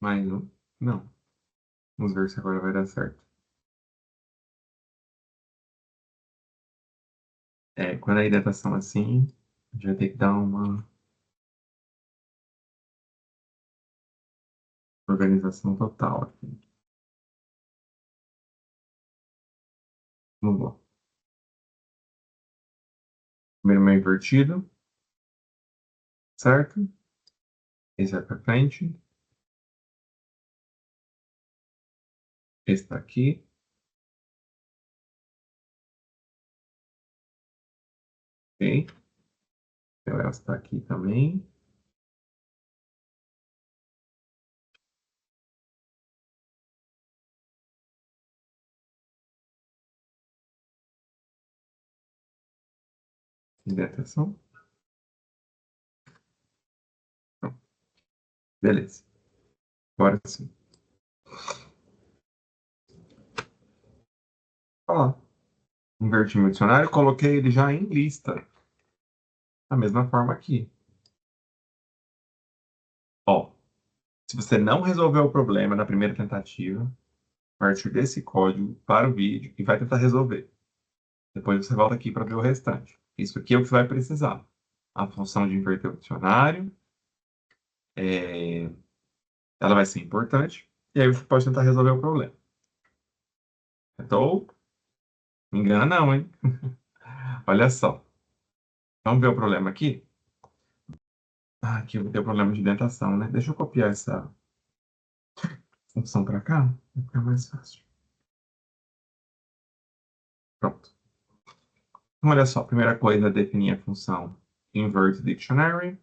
Mais um. Não. Vamos ver se agora vai dar certo. É, quando a hidratação assim, a gente vai ter que dar uma organização total aqui. Vamos lá. Primeiro meu invertido, certo? Esse vai para frente. Esse está aqui. Ok. Então essa está aqui também. Hidratação. Pronto. Beleza. Agora sim. Olha lá. Inverti meu dicionário, coloquei ele já em lista. Da mesma forma aqui. Ó, se você não resolveu o problema na primeira tentativa, a partir desse código, para o vídeo e vai tentar resolver. Depois você volta aqui para ver o restante. Isso aqui é o que você vai precisar. A função de inverter o dicionário, é, ela vai ser importante, e aí você pode tentar resolver o problema. Então, me engana não, hein? Olha só. Vamos ver o problema aqui? Ah, aqui eu vou ter o problema de dentação, né? Deixa eu copiar essa função para cá, vai ficar mais fácil. Pronto. Então, olha só, a primeira coisa é definir a função invert dictionary.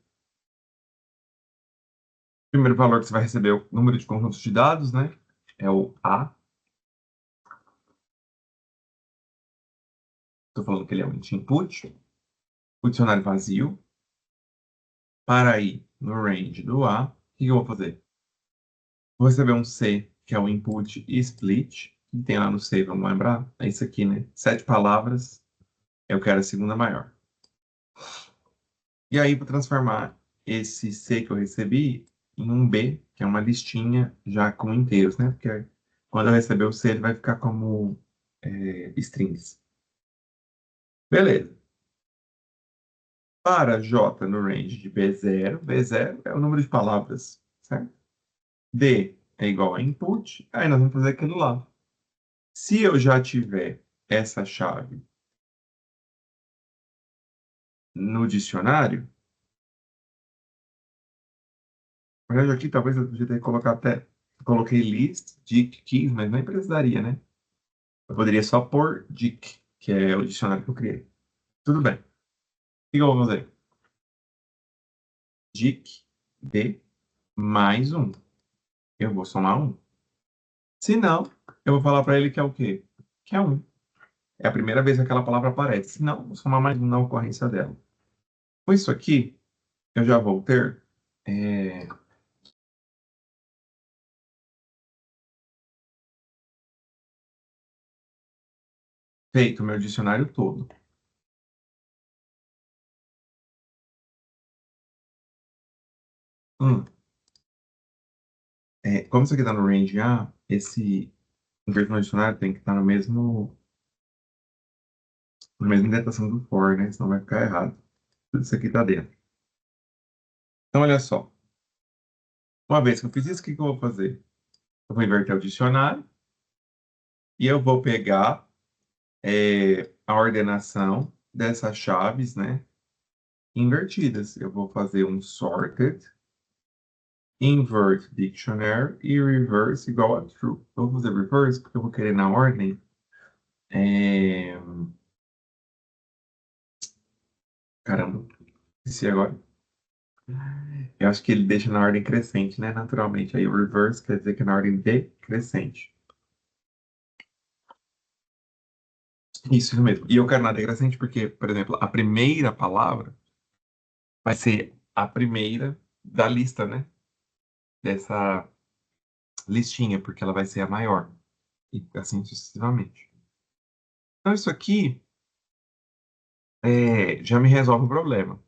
Primeiro valor que você vai receber é o número de conjuntos de dados, né? É o A. Estou falando que ele é um input. O dicionário vazio. Para ir no range do A, o que eu vou fazer? Vou receber um C, que é o input e split. Que tem lá no C, vamos lembrar? É isso aqui, né? 7 palavras, eu quero a segunda maior. E aí, vou transformar esse C que eu recebi em um B, que é uma listinha já com inteiros, né? Porque quando eu receber o C, ele vai ficar como strings. Beleza. Para J no range de B0 é o número de palavras, certo? D é igual a input, aí nós vamos fazer aquilo lá. Se eu já tiver essa chave no dicionário, na verdade aqui talvez eu podia ter colocado até, coloquei list, dict, keys, mas nem precisaria, né? Eu poderia só pôr dict, que é o dicionário que eu criei. Tudo bem. O que eu vou fazer? Dict, D, mais um. Eu vou somar um. Se não, eu vou falar para ele que é o quê? Que é um. É a primeira vez que aquela palavra aparece. Se não, vou somar mais um na ocorrência dela. Com isso aqui, eu já vou ter feito o meu dicionário todo. Hum, como isso aqui está no range A, esse inverso no dicionário tem que estar no mesmo, na mesma indentação do for, né? Senão vai ficar errado. Tudo isso aqui está dentro. Então, olha só. Uma vez que eu fiz isso, o que que eu vou fazer? Eu vou inverter o dicionário e eu vou pegar a ordenação dessas chaves, né? Invertidas. Eu vou fazer um sorted, invert dictionary e reverse igual a true. Eu vou fazer reverse porque eu vou querer na ordem. é, Caramba, esqueci agora. Eu acho que ele deixa na ordem crescente, né? Naturalmente. Aí o reverse quer dizer que é na ordem decrescente. Isso mesmo. E eu quero na decrescente porque, por exemplo, a primeira palavra vai ser a primeira da lista, né? Dessa listinha, porque ela vai ser a maior. E assim sucessivamente. Então, isso aqui já me resolve o problema,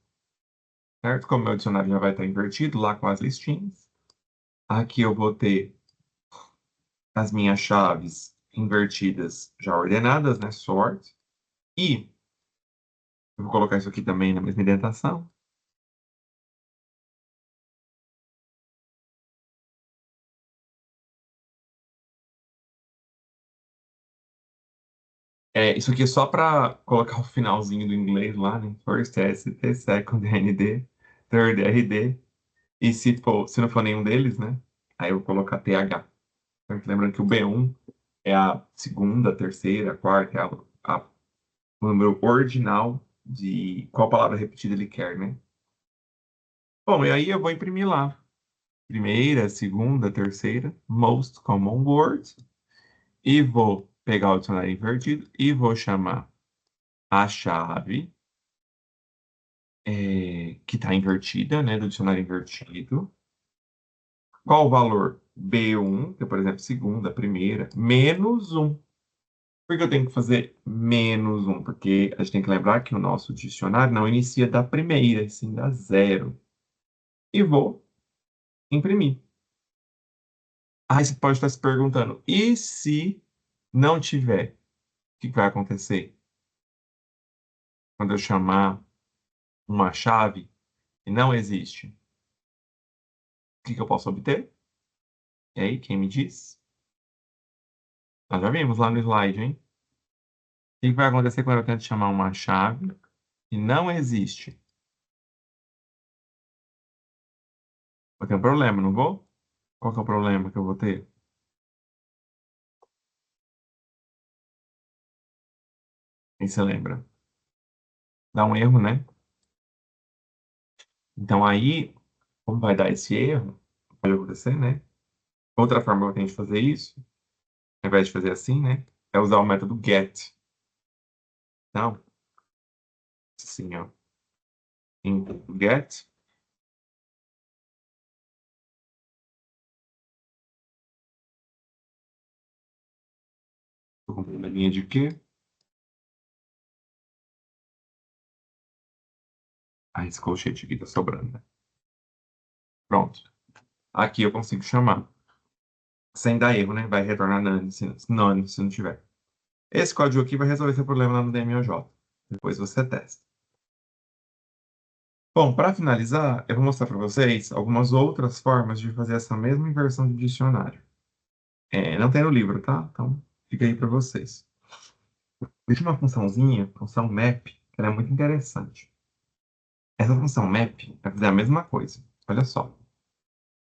certo? Como meu dicionário já vai estar invertido lá com as listinhas. Aqui eu vou ter as minhas chaves invertidas já ordenadas, né? Sort. E eu vou colocar isso aqui também na mesma indentação. Isso aqui é só para colocar o finalzinho do inglês lá, né? First ST, second ND, third RD. E se não for nenhum deles, né? Aí eu vou colocar TH. Certo? Lembrando que o B1 é a segunda, terceira, quarta, o número ordinal de qual palavra repetida ele quer, né? Bom, e aí eu vou imprimir lá. Primeira, segunda, terceira, most common word. E vou pegar o dicionário invertido e vou chamar a chave que está invertida, né? Do dicionário invertido. Qual o valor? B1, que é, por exemplo, segunda, primeira, menos um. Por que eu tenho que fazer menos um? Porque a gente tem que lembrar que o nosso dicionário não inicia da primeira, e sim da zero. E vou imprimir. Aí você pode estar se perguntando, e se não tiver? O que vai acontecer? Quando eu chamar uma chave e não existe, o que eu posso obter? E aí, quem me diz? Nós já vimos lá no slide, hein? O que vai acontecer quando eu tento chamar uma chave e não existe? Vou ter um problema, não vou? Qual que é o problema que eu vou ter? Quem se lembra? Dá um erro, né? Então aí, como vai dar esse erro, pode acontecer, né? Outra forma que eu tenho de fazer isso, ao invés de fazer assim, né? É usar o método get. Então, assim, ó, em get, tô com uma linha de quê? Ah, esse colchete aqui tá sobrando, né? Pronto. Aqui eu consigo chamar. Sem dar erro, né? Vai retornar none se não tiver. Esse código aqui vai resolver seu problema lá no DMOJ. Depois você testa. Bom, para finalizar, eu vou mostrar para vocês algumas outras formas de fazer essa mesma inversão de dicionário. Não tem no livro, tá? Então, fica aí para vocês. Existe uma funçãozinha, função map, que ela é muito interessante. Essa função map vai fazer a mesma coisa. Olha só.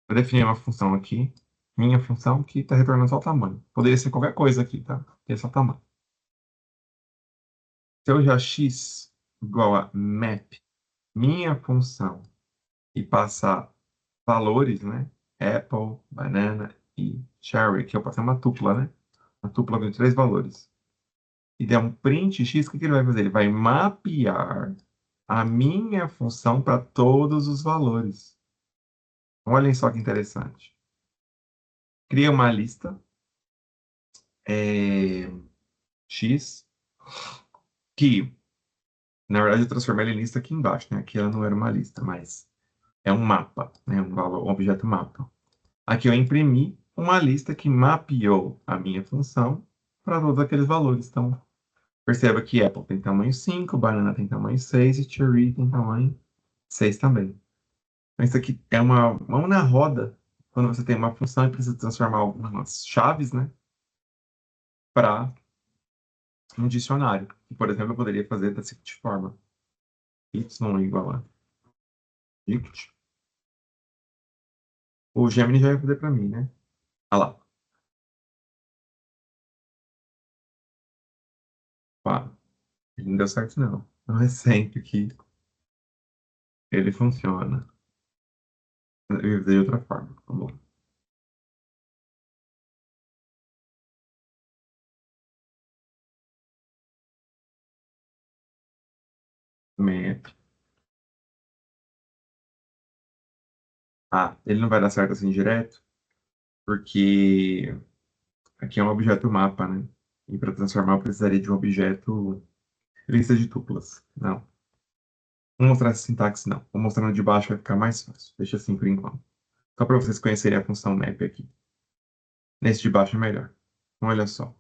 Eu defini uma função aqui, minha função, que está retornando só o tamanho. Poderia ser qualquer coisa aqui, tá? Que é só tamanho. Se eu já x igual a map, minha função, e passar valores, né? Apple, banana e cherry, que eu passei uma tupla, né? Uma tupla com três valores. E der um print x, o que que ele vai fazer? Ele vai mapear a minha função para todos os valores. Olhem só que interessante. Cria uma lista, é, x. Que, na verdade, eu transformei ela em lista aqui embaixo, né? Aqui ela não era uma lista, mas é um mapa, né? Um objeto mapa. Aqui eu imprimi uma lista que mapeou a minha função para todos aqueles valores. Então, perceba que Apple tem tamanho 5, banana tem tamanho 6 e cherry tem tamanho 6 também. Então, isso aqui é uma mão na roda quando você tem uma função e precisa transformar algumas chaves, né, para um dicionário. Que, por exemplo, eu poderia fazer da seguinte forma: y igual a dict. O Gemini já vai fazer para mim, né? Olha lá. Pá, ele não deu certo, não. Não é sempre que ele funciona. Eu usei outra forma. Tá bom. Map. Ah, ele não vai dar certo assim direto, porque aqui é um objeto mapa, né? E para transformar eu precisaria de um objeto lista de tuplas. Não. Vou mostrar essa sintaxe, não. Vou mostrar no de baixo, vai ficar mais fácil. Deixa assim por enquanto. Só para vocês conhecerem a função map aqui. Nesse de baixo é melhor. Então, olha só.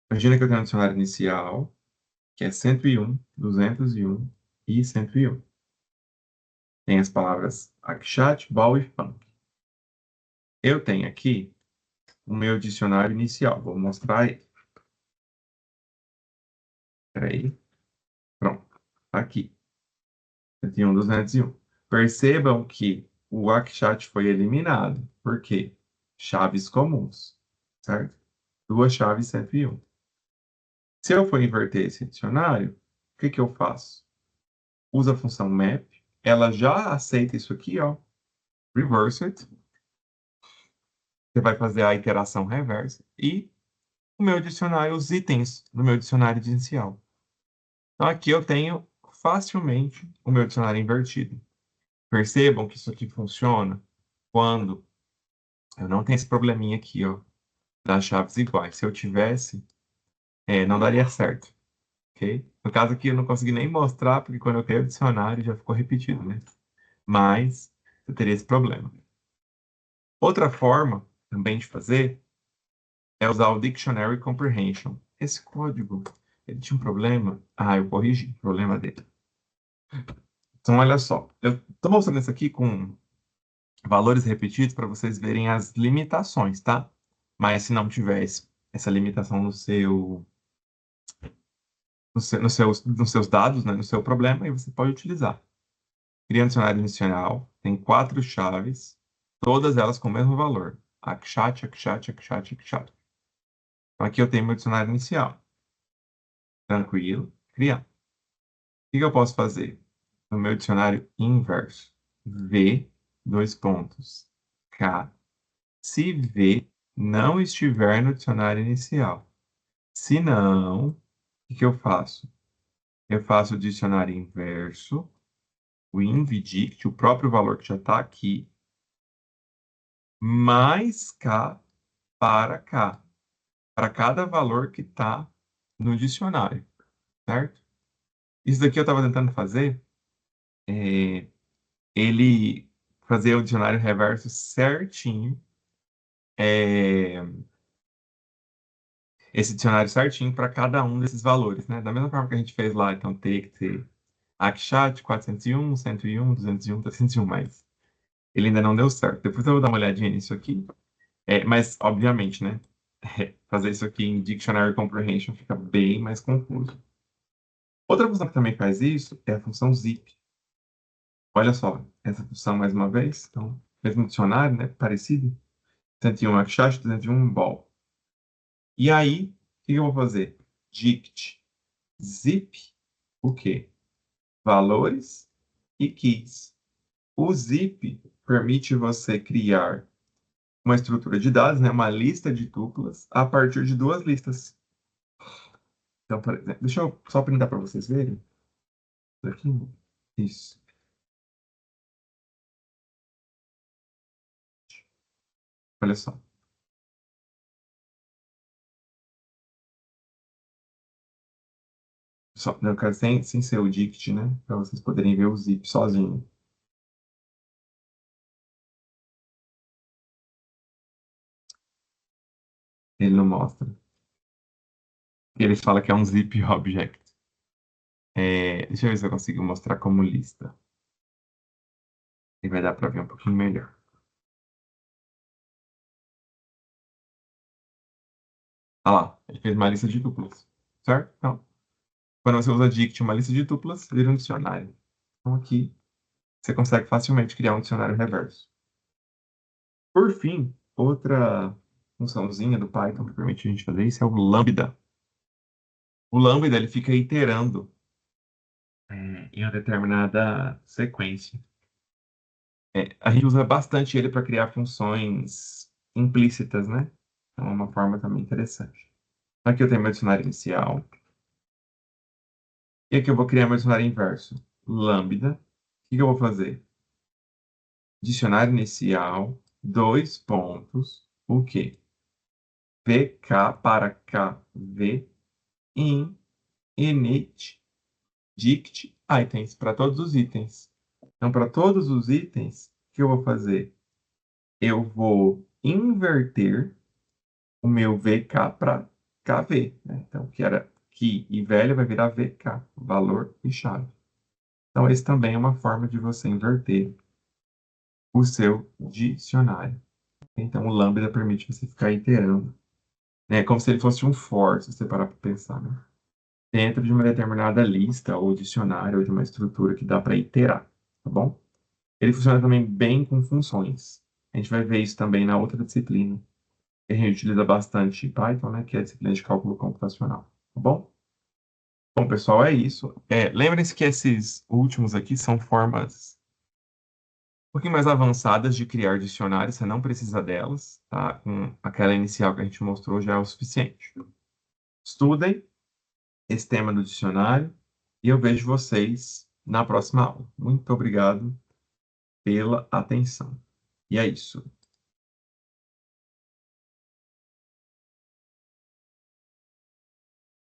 Imagina que eu tenho um dicionário inicial, que é 101, 201 e 101. Tem as palavras Akshat, Ball e Funk. Eu tenho aqui o meu dicionário inicial. Vou mostrar ele. Peraí. Pronto. Tá aqui. 101, 201. Percebam que o Akshat foi eliminado. Por quê? Chaves comuns. Certo? Duas chaves 101. Se eu for inverter esse dicionário, o que que eu faço? Usa a função map. Ela já aceita isso aqui, ó. Reverse it. Você vai fazer a iteração reversa. E o meu dicionário, os itens do meu dicionário inicial. Então, aqui eu tenho facilmente o meu dicionário invertido. Percebam que isso aqui funciona quando eu não tenho esse probleminha aqui, ó, das chaves iguais. Se eu tivesse, não daria certo, ok? No caso aqui eu não consegui nem mostrar, porque quando eu criei o dicionário já ficou repetido, né? Mas eu teria esse problema. Outra forma também de fazer é usar o Dictionary Comprehension. Esse código, ele tinha um problema. Ah, eu corrigi o problema dele. Então, olha só. Eu estou mostrando isso aqui com valores repetidos para vocês verem as limitações, tá? Mas se não tivesse essa limitação nos seus dados, né, no seu problema, aí você pode utilizar. Cria um dicionário inicial, tem quatro chaves, todas elas com o mesmo valor. Akshat, Akshat, Akshat, Akshat. Então aqui eu tenho meu dicionário inicial. Tranquilo. Criar. O que que eu posso fazer? No meu dicionário inverso. V, dois pontos. K, se V não estiver no dicionário inicial. Se não, o que que eu faço? Eu faço o dicionário inverso, o INVDICT, o próprio valor que já está aqui, mais K para K, para cada valor que está no dicionário, certo? Isso daqui eu estava tentando fazer, é, ele fazer o dicionário reverso certinho, é, esse dicionário certinho para cada um desses valores, né? Da mesma forma que a gente fez lá, então teria que ter Akshat 401, 101, 201, 301, mas ele ainda não deu certo. Depois eu vou dar uma olhadinha nisso aqui. Mas, obviamente, né? Fazer isso aqui em Dictionary Comprehension fica bem mais confuso. Outra função que também faz isso é a função zip. Olha só, essa função mais uma vez. Então, mesmo dicionário, né? Parecido. 101 Akshat, 201 ball. E aí, o que eu vou fazer? Dict zip, o quê? Valores e keys. O zip permite você criar uma estrutura de dados, né, uma lista de tuplas, a partir de duas listas. Então, por exemplo, deixa eu só printar para vocês verem. Isso aqui. Isso. Olha só. Só, no caso, sem ser o dict, né? Para vocês poderem ver o zip sozinho. Ele não mostra. Ele fala que é um zip object. Deixa eu ver se eu consigo mostrar como lista. E vai dar para ver um pouquinho melhor. Ah lá, ele fez uma lista de duplas, certo? Então, quando você usa dict, uma lista de duplas, vira um dicionário. Então, aqui, você consegue facilmente criar um dicionário reverso. Por fim, outra funçãozinha do Python que permite a gente fazer isso é o lambda. O lambda, ele fica iterando em uma determinada sequência. A gente usa bastante ele para criar funções implícitas, né? Então, é uma forma também interessante. Aqui eu tenho meu dicionário inicial. E aqui eu vou criar meu dicionário inverso. Lambda. O que que eu vou fazer? Dicionário inicial, dois pontos, o quê? VK para KV, in, init, dict, items, para todos os itens. Então, para todos os itens, o que eu vou fazer? Eu vou inverter o meu VK para KV, né? Então, que era key e velho vai virar VK, valor e chave. Então, esse também é uma forma de você inverter o seu dicionário. Então, o lambda permite você ficar iterando, né? Como se ele fosse um for, se você parar para pensar, né? Dentro de uma determinada lista ou dicionário ou de uma estrutura que dá para iterar, tá bom? Ele funciona também bem com funções. A gente vai ver isso também na outra disciplina. A gente utiliza bastante Python, né? Que é a disciplina de cálculo computacional, tá bom? Bom, pessoal, é isso. Lembrem-se que esses últimos aqui são formas um pouquinho mais avançadas de criar dicionários, você não precisa delas, tá? Com aquela inicial que a gente mostrou já é o suficiente. Estudem esse tema do dicionário e eu vejo vocês na próxima aula. Muito obrigado pela atenção. E é isso.